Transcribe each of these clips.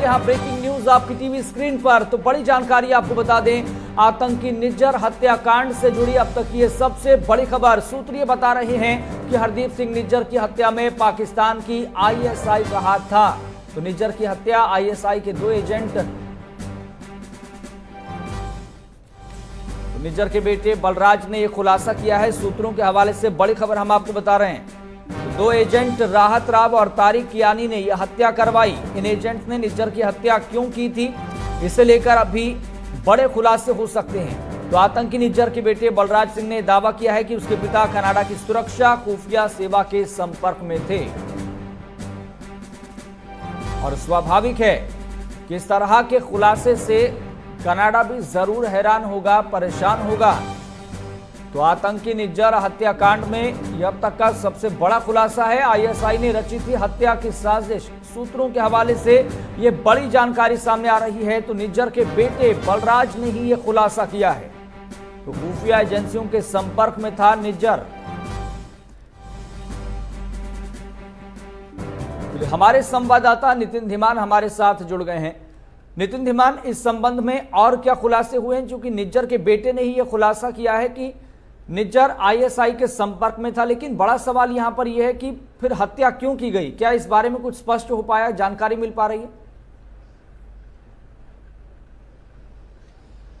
यहाँ breaking news आपकी TV screen पर। तो बड़ी जानकारी आपको बता दें, आतंकी निज्जर हत्याकांड से जुड़ी अब तक ये सबसे बड़ी खबर। सूत्र ये बता रहे हैं कि हरदीप सिंह निज्जर की हत्या में पाकिस्तान की आईएसआई का हाथ था। तो निज्जर की हत्या आईएसआई के 2 एजेंट, तो निज्जर के बेटे बलराज ने यह खुलासा किया है। सूत्रों के हवाले से बड़ी खबर हम आपको बता रहे हैं। 2 एजेंट राहत राव और तारिक कियानी ने यह हत्या करवाई। इन एजेंट्स ने निज्जर की हत्या क्यों की थी, इसे लेकर अभी बड़े खुलासे हो सकते हैं। तो आतंकी निज्जर के बेटे बलराज सिंह ने दावा किया है कि उसके पिता कनाडा की सुरक्षा खुफिया सेवा के संपर्क में थे और स्वाभाविक है कि इस तरह के खुलासे से कनाडा भी जरूर हैरान होगा, परेशान होगा। तो आतंकी निज्जर हत्याकांड में यह अब तक का सबसे बड़ा खुलासा है। आईएसआई ने रची थी हत्या की साजिश। सूत्रों के हवाले से यह बड़ी जानकारी सामने आ रही है। तो निज्जर के बेटे बलराज ने ही यह खुलासा किया है। तो खुफिया एजेंसियों के संपर्क में था निज्जर। हमारे संवाददाता नितिन धीमान हमारे साथ जुड़ गए हैं। नितिन धीमान, इस संबंध में और क्या खुलासे हुए हैं? क्योंकि निज्जर के बेटे ने ही यह खुलासा किया है कि निज्जर आईएसआई के संपर्क में था, लेकिन बड़ा सवाल यहां पर यह है कि फिर हत्या क्यों की गई? क्या इस बारे में कुछ स्पष्ट हो पाया, जानकारी मिल पा रही है?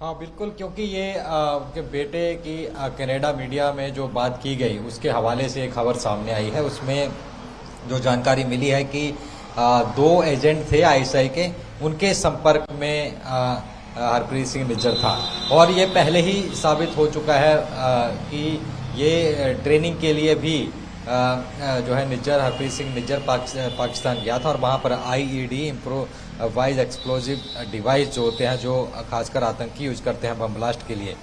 हाँ बिल्कुल, क्योंकि ये उनके बेटे की कनाडा मीडिया में जो बात की गई उसके हवाले से एक खबर सामने आई है। उसमें जो जानकारी मिली है कि 2 एजेंट थे आईएसआई के, उनके संपर्क में हरप्रीत सिंह निज्जर था। और ये पहले ही साबित हो चुका है कि ये ट्रेनिंग के लिए भी जो है निज्जर, हरप्रीत सिंह निज्जर पाकिस्तान गया था और वहाँ पर आईईडी, इम्प्रोवाइज एक्सप्लोजिव डिवाइस जो होते हैं, जो खासकर आतंकी यूज करते हैं बम ब्लास्ट के लिए,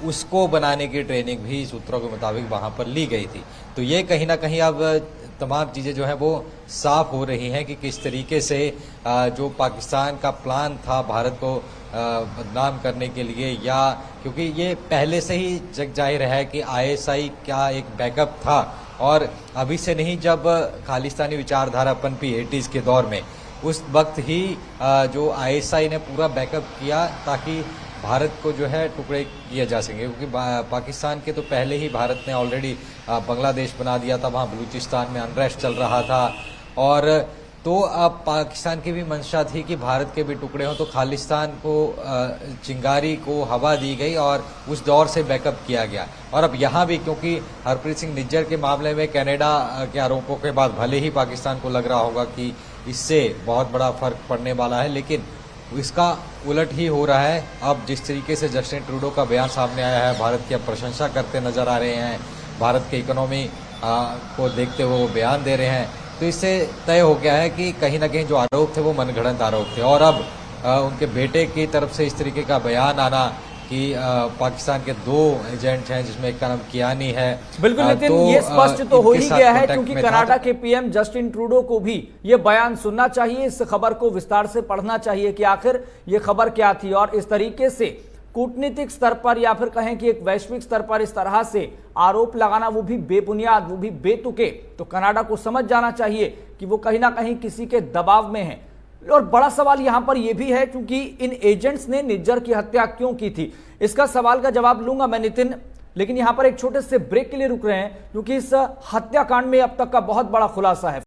उसको बनाने की ट्रेनिंग भी सूत्रों के मुताबिक वहाँ पर ली गई थी। तो ये कहीं ना कहीं अब तमाम चीज़ें जो है वो साफ हो रही हैं कि किस तरीके से जो पाकिस्तान का प्लान था भारत को बदनाम करने के लिए, या क्योंकि ये पहले से ही जग जाहिर है कि आईएसआई का एक बैकअप था। और अभी से नहीं, जब खालिस्तानी विचारधारा पनपी 80s के दौर में, उस वक्त ही जो आईएसआई ने पूरा बैकअप किया ताकि भारत को जो है टुकड़े किया जा सके। क्योंकि पाकिस्तान के तो पहले ही भारत ने ऑलरेडी बांग्लादेश बना दिया था, वहाँ बलूचिस्तान में अनरेस्ट चल रहा था। और तो अब पाकिस्तान की भी मंशा थी कि भारत के भी टुकड़े हों, तो खालिस्तान को चिंगारी को हवा दी गई और उस दौर से बैकअप किया गया। और अब यहाँ भी, क्योंकि हरप्रीत सिंह निज्जर के मामले में कनाडा के आरोपों के बाद भले ही पाकिस्तान को लग रहा होगा कि इससे बहुत बड़ा फर्क पड़ने वाला है, लेकिन इसका उलट ही हो रहा है। अब जिस तरीके से जस्टिन ट्रूडो का बयान सामने आया है, भारत की अब प्रशंसा करते नजर आ रहे हैं, भारत के इकोनॉमी को देखते हुए वो बयान दे रहे हैं, तो इससे तय हो गया है कि कहीं ना कहीं जो आरोप थे वो मनगढ़ंत आरोप थे। और अब उनके बेटे की तरफ से इस तरीके का बयान आना कि पाकिस्तान के 2 एजेंट हैं, जिसमें एक का नाम कियानी है। बिल्कुल नितिन, ये स्पष्ट तो हो ही गया है, क्योंकि कनाडा के पीएम जस्टिन ट्रूडो को भी ये बयान सुनना चाहिए, इस खबर को विस्तार से पढ़ना चाहिए कि आखिर ये खबर क्या थी। और इस तरीके से कूटनीतिक स्तर पर या फिर कहें कि एक वैश्विक स्तर पर इस तरह से आरोप लगाना, वो भी बेबुनियाद, वो भी बेतुके, तो कनाडा को समझ जाना चाहिए कि वो कहीं ना कहीं किसी के दबाव में है। और बड़ा सवाल यहां पर यह भी है, क्योंकि इन एजेंट्स ने निज्जर की हत्या क्यों की थी, इसका सवाल का जवाब लूंगा मैं नितिन, लेकिन यहां पर एक छोटे से ब्रेक के लिए रुक रहे हैं, क्योंकि इस हत्याकांड में अब तक का बहुत बड़ा खुलासा है।